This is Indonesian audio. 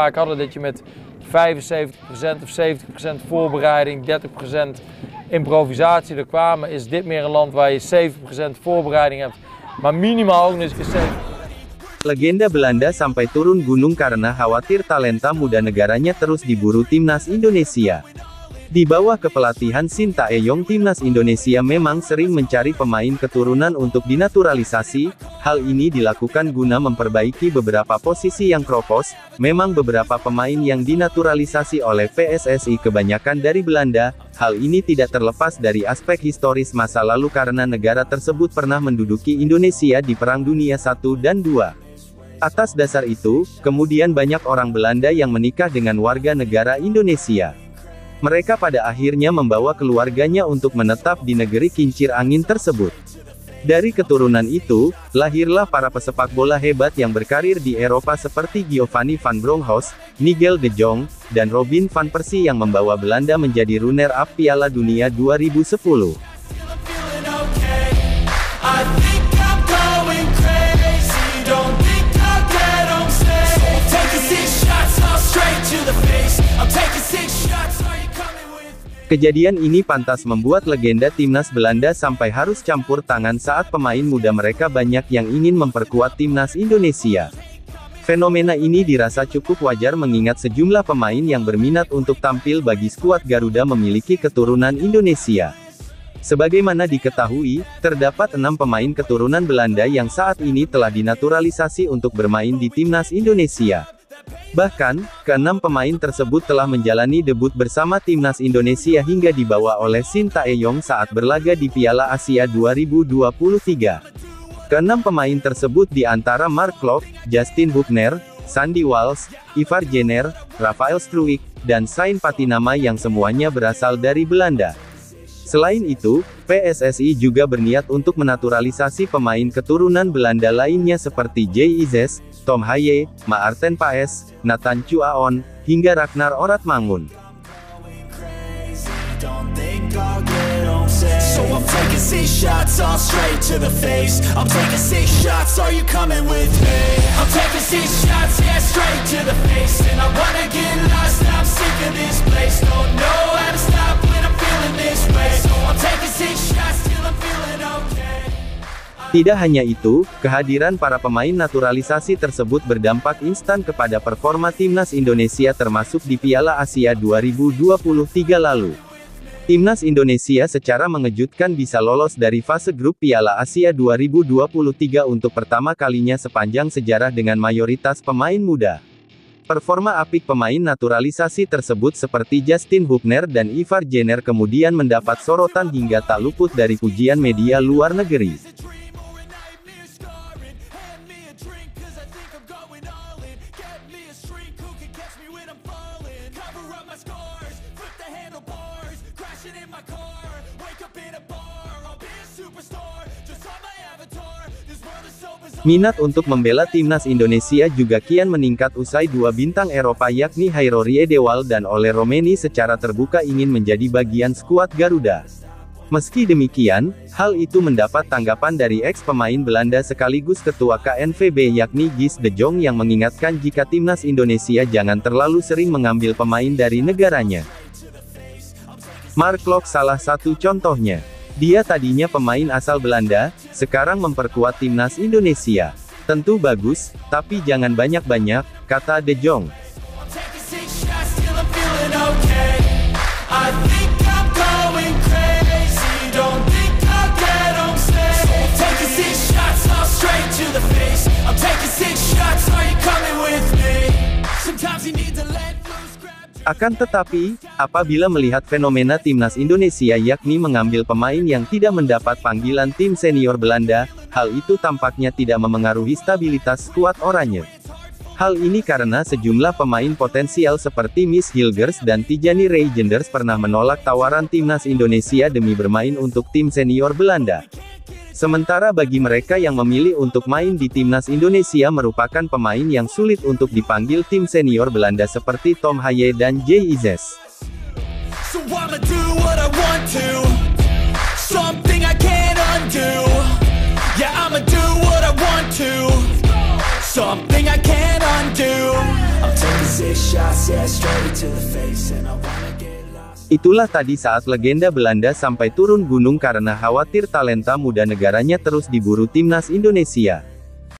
Vaak hadden dat je met 75% of 70% voorbereiding, 30% improvisatie er kwamen. Is dit meer een land waar je 70% voorbereiding hebt, maar minimaal ook eens 70%. Legenda Belanda sampai turun gunung karena khawatir talenta muda negaranya terus diburu timnas Indonesia. Di bawah kepelatihan Sintayong, timnas Indonesia memang sering mencari pemain keturunan untuk dinaturalisasi. Hal ini dilakukan guna memperbaiki beberapa posisi yang kropos. Memang beberapa pemain yang dinaturalisasi oleh PSSI kebanyakan dari Belanda. Hal ini tidak terlepas dari aspek historis masa lalu karena negara tersebut pernah menduduki Indonesia di Perang Dunia I dan II. Atas dasar itu, kemudian banyak orang Belanda yang menikah dengan warga negara Indonesia. Mereka pada akhirnya membawa keluarganya untuk menetap di negeri kincir angin tersebut. Dari keturunan itu, lahirlah para pesepak bola hebat yang berkarir di Eropa seperti Giovanni van Bronckhorst, Nigel de Jong, dan Robin van Persie yang membawa Belanda menjadi runner-up Piala Dunia 2010. Kejadian ini pantas membuat legenda timnas Belanda sampai harus campur tangan saat pemain muda mereka banyak yang ingin memperkuat timnas Indonesia. Fenomena ini dirasa cukup wajar mengingat sejumlah pemain yang berminat untuk tampil bagi skuad Garuda memiliki keturunan Indonesia. Sebagaimana diketahui, terdapat 6 pemain keturunan Belanda yang saat ini telah dinaturalisasi untuk bermain di timnas Indonesia. Bahkan, ke-6 pemain tersebut telah menjalani debut bersama timnas Indonesia hingga dibawa oleh Sintayong saat berlaga di Piala Asia 2023. Ke-6 pemain tersebut di antara Mark Klok, Justin Hubner, Sandy Walsh, Ivar Jenner, Rafael Struijk, dan Sain Patinama yang semuanya berasal dari Belanda. Selain itu, PSSI juga berniat untuk menaturalisasi pemain keturunan Belanda lainnya seperti Jay Izes, Tom Haye, Maarten Paes, Nathan Chuaon, hingga Ragnar Oratmangun. So I'm taking 6 shots all straight to the face. I'm taking 6 shots, are you coming with me? I'm taking 6 shots, yeah, straight to the face. And I wanna get lost, I'm sick of this place. Don't know how to stop when I'm feeling this way. So I'm taking 6 shots till I'm feeling okay. Tidak hanya itu, kehadiran para pemain naturalisasi tersebut berdampak instan kepada performa timnas Indonesia termasuk di Piala Asia 2023 lalu. Timnas Indonesia secara mengejutkan bisa lolos dari fase grup Piala Asia 2023 untuk pertama kalinya sepanjang sejarah dengan mayoritas pemain muda. Performa apik pemain naturalisasi tersebut seperti Justin Hubner dan Ivar Jenner kemudian mendapat sorotan hingga tak luput dari pujian media luar negeri. Minat untuk membela timnas Indonesia juga kian meningkat usai 2 bintang Eropa yakni Hairori Edewal dan Ole Romeni secara terbuka ingin menjadi bagian skuad Garuda. Meski demikian, hal itu mendapat tanggapan dari ex-pemain Belanda sekaligus ketua KNVB yakni Guus de Jong yang mengingatkan jika timnas Indonesia jangan terlalu sering mengambil pemain dari negaranya. Mark Klok salah satu contohnya. Dia tadinya pemain asal Belanda, sekarang memperkuat timnas Indonesia. Tentu bagus, tapi jangan banyak-banyak, kata De Jong. Akan tetapi, apabila melihat fenomena timnas Indonesia yakni mengambil pemain yang tidak mendapat panggilan tim senior Belanda, hal itu tampaknya tidak memengaruhi stabilitas skuad oranye. Hal ini karena sejumlah pemain potensial seperti Mies Hilgers dan Tijani Reijenders pernah menolak tawaran timnas Indonesia demi bermain untuk tim senior Belanda. Sementara bagi mereka yang memilih untuk main di timnas Indonesia merupakan pemain yang sulit untuk dipanggil tim senior Belanda seperti Tom Haye dan Jay Izes. yeah, straight to the face, and I wanna get lost. Itulah tadi saat legenda Belanda sampai turun gunung karena khawatir talenta muda negaranya terus diburu timnas Indonesia.